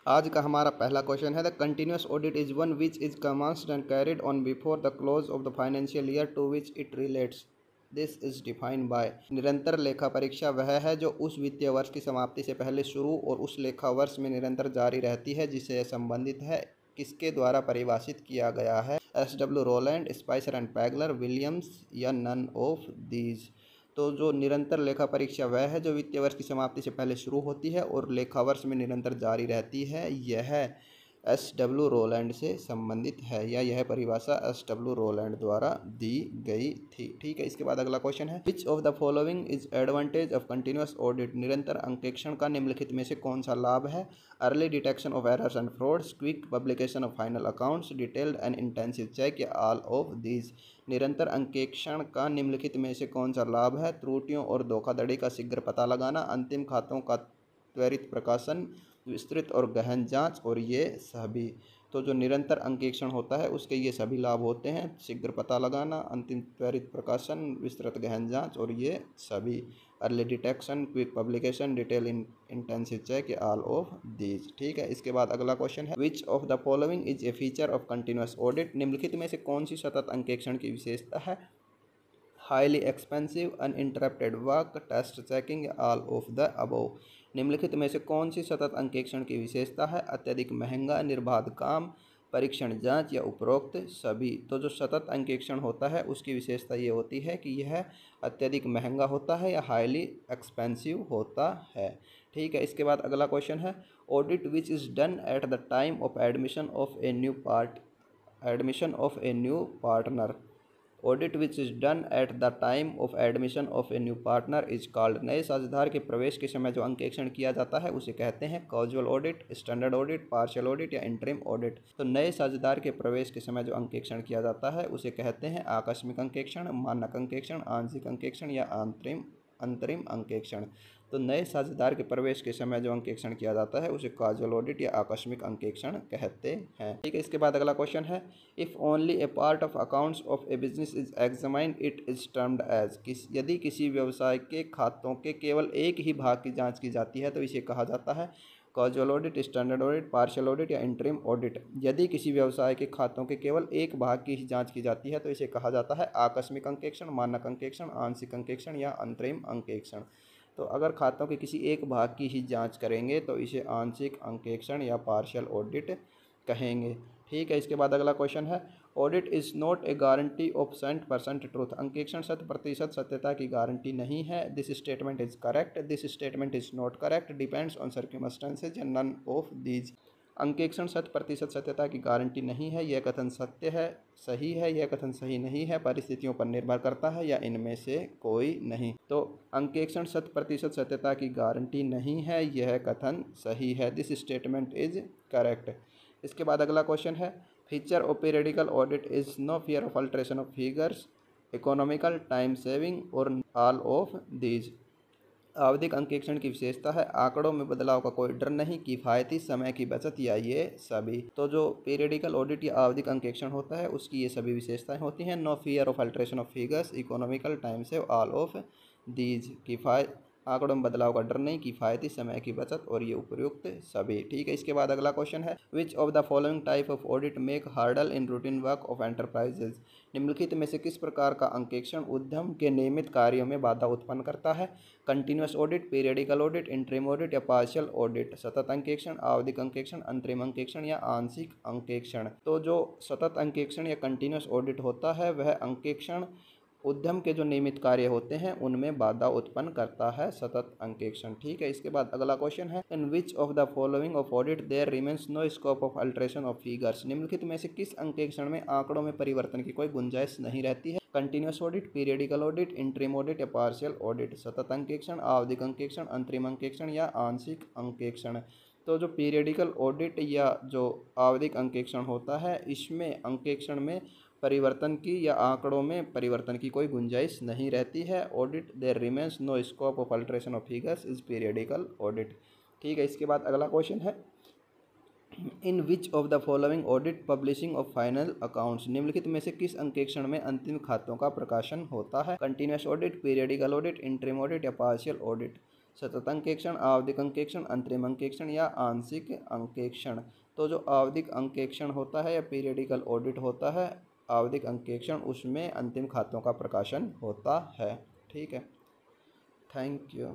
आज का हमारा पहला क्वेश्चन है the continuous audit is one which is commenced and carried on before the close of the financial year to which it relates. This is defined by. निरंतर लेखा परीक्षा वह है जो उस वित्तीय वर्ष की समाप्ति से पहले शुरू और उस लेखा वर्ष में निरंतर जारी रहती है जिससे यह संबंधित है। किसके द्वारा परिभाषित किया गया है? SW Roland, Spicer and Pegler, Williams या नन ऑफ दीज। तो जो निरंतर लेखा परीक्षा वह है जो वित्तीय वर्ष की समाप्ति से पहले शुरू होती है और लेखा वर्ष में निरंतर जारी रहती है। यह SW रोलैंड से संबंधित है या यह परिभाषा SW रोलैंड द्वारा दी गई थी। ठीक है, इसके बाद अगला क्वेश्चन है which of the following is advantage of continuous audit. निरंतर अंकेक्षण का निम्नलिखित में से कौन सा लाभ है? Early detection of errors and frauds, quick publication of final accounts, detailed and intensive check या ऑल ऑफ दीज। निरंतर अंकेक्षण का निम्नलिखित में से कौन सा लाभ है? त्रुटियों और धोखाधड़ी का शीघ्र पता लगाना, अंतिम खातों का त्वरित प्रकाशन, विस्तृत और गहन जांच और ये सभी। तो जो निरंतर अंकेक्षण होता है उसके ये सभी लाभ होते हैं, शीघ्र पता लगाना, अंतिम त्वरित प्रकाशन, विस्तृत गहन जांच और ये सभी। Early detection, quick publication, detail intensive check, all of these. ठीक है, इसके बाद अगला क्वेश्चन है which of the following is a feature of continuous audit. निम्नलिखित में से कौन सी सतत अंकेक्षण की विशेषता है? Highly expensive, uninterrupted work, test checking, all of the above. निम्नलिखित में से कौन सी सतत अंकेक्षण की विशेषता है? अत्यधिक महंगा, निर्बाध काम, परीक्षण जांच या उपरोक्त सभी। तो जो सतत अंकेक्षण होता है उसकी विशेषता ये होती है कि यह अत्यधिक महंगा होता है या हाईली एक्सपेंसिव होता है। ठीक है, इसके बाद अगला क्वेश्चन है audit which is done at the time of admission of a new partner. Audit which is done at the time of admission of a new partner is called. नए साझेदार के प्रवेश के समय जो अंकेक्षण किया जाता है उसे कहते हैं casual audit, standard audit, partial audit या इंटरिम ऑडिट। तो नए साझेदार के प्रवेश के समय जो अंकेक्षण किया जाता है उसे कहते हैं आकस्मिक अंकेक्षण, मानक अंकेक्षण, आंशिक अंकेक्षण या अंतरिम अंकेक्षण। तो नए साझेदार के प्रवेश के समय जो अंकेक्षण किया जाता है उसे कैजुअल ऑडिट या आकस्मिक अंकेक्षण कहते हैं। ठीक है, इसके बाद अगला क्वेश्चन है if only a part of accounts of a business is examined it is termed as. यदि किसी व्यवसाय के खातों के केवल एक ही भाग की जांच की जाती है तो इसे कहा जाता है casual audit, standard audit, partial audit या इंटरिम ऑडिट। यदि किसी व्यवसाय के खातों के केवल एक भाग की ही जांच की जाती है तो इसे कहा जाता है आकस्मिक अंकेक्षण, मानक अंकेक्षण, आंशिक अंकेक्षण या अंतरिम अंकेक्षण। तो अगर खातों के किसी एक भाग की ही जांच करेंगे तो इसे आंशिक अंकेक्षण या पार्शियल ऑडिट कहेंगे। ठीक है, इसके बाद अगला क्वेश्चन है audit is not a guarantee of 100% truth. अंकेक्षण 100% सत्यता की गारंटी नहीं है। This statement is correct, this statement is not correct, depends on circumstances या नन ऑफ दीज। अंकेक्षण 100% सत्यता की गारंटी नहीं है, यह कथन सत्य है, सही है, यह कथन सही नहीं है, परिस्थितियों पर निर्भर करता है या इनमें से कोई नहीं। तो अंकेक्षण 100% सत्यता की गारंटी नहीं है, यह कथन सही है, दिस स्टेटमेंट इज करेक्ट। इसके बाद अगला क्वेश्चन है feature of periodical audit is no fear of alteration of figures, economical, time saving और ऑल ऑफ दीज। आवधिक अंकेक्षण की विशेषता है आंकड़ों में बदलाव का कोई डर नहीं, किफ़ायती, समय की बचत या ये सभी। तो जो पीरियडिकल ऑडिट या आवधिक अंकेक्षण होता है उसकी ये सभी विशेषताएं होती हैं। No fear of alteration of figures, economical, time save, all of these. आंकड़ों में बदलाव का डर नहीं, किफ़ायती, समय की बचत और ये उपयुक्त सभी। ठीक है, इसके बाद अगला क्वेश्चन है which of the following type of audit make hurdle in routine work of enterprises. निम्नलिखित में से किस प्रकार का अंकेक्षण उद्यम के नियमित कार्यों में बाधा उत्पन्न करता है? Continuous audit, periodical audit, interim audit या पार्शियल ऑडिट। सतत अंकेक्षण, आवधिक अंकेक्षण, अंतरिम अंकेक्षण या आंशिक अंकेक्षण। तो जो सतत अंकेक्षण या कंटिन्यूअस ऑडिट होता है वह अंकेक्षण उद्यम के जो नियमित कार्य होते हैं उनमें बाधा उत्पन्न करता है, सतत अंकेक्षण। ठीक है, इसके बाद अगला क्वेश्चन है in which of the following of audit there remains no scope of alteration of figures. निम्नलिखित में से किस अंकेक्षण में आंकड़ों में परिवर्तन की कोई गुंजाइश नहीं रहती है? Continuous audit, periodical audit, interim audit या पार्शियल ऑडिट। सतत अंकेक्षण, आवधिक अंकेक्षण, अंतरिम अंकेक्षण या आंशिक अंकेक्षण। तो जो पीरियडिकल ऑडिट या जो आवधिक अंकेक्षण होता है इसमें अंकेक्षण में परिवर्तन की या आंकड़ों में परिवर्तन की कोई गुंजाइश नहीं रहती है। Audit there remains no scope of alteration of figures is periodical audit. ठीक है, इसके बाद अगला क्वेश्चन है in which of the following audit publishing of final accounts. निम्नलिखित में से किस अंकेक्षण में अंतिम खातों का प्रकाशन होता है? Continuous audit, periodical audit, interim audit या पार्शियल ऑडिट। सतत अंकेक्षण, आवधिक अंकेक्षण, अंतरिम अंकेक्षण या आंशिक अंकेक्षण। तो जो आवधिक अंकेक्षण होता है या पीरियडिकल ऑडिट होता है, आवधिक अंकेक्षण, उसमें अंतिम खातों का प्रकाशन होता है। ठीक है, थैंक यू।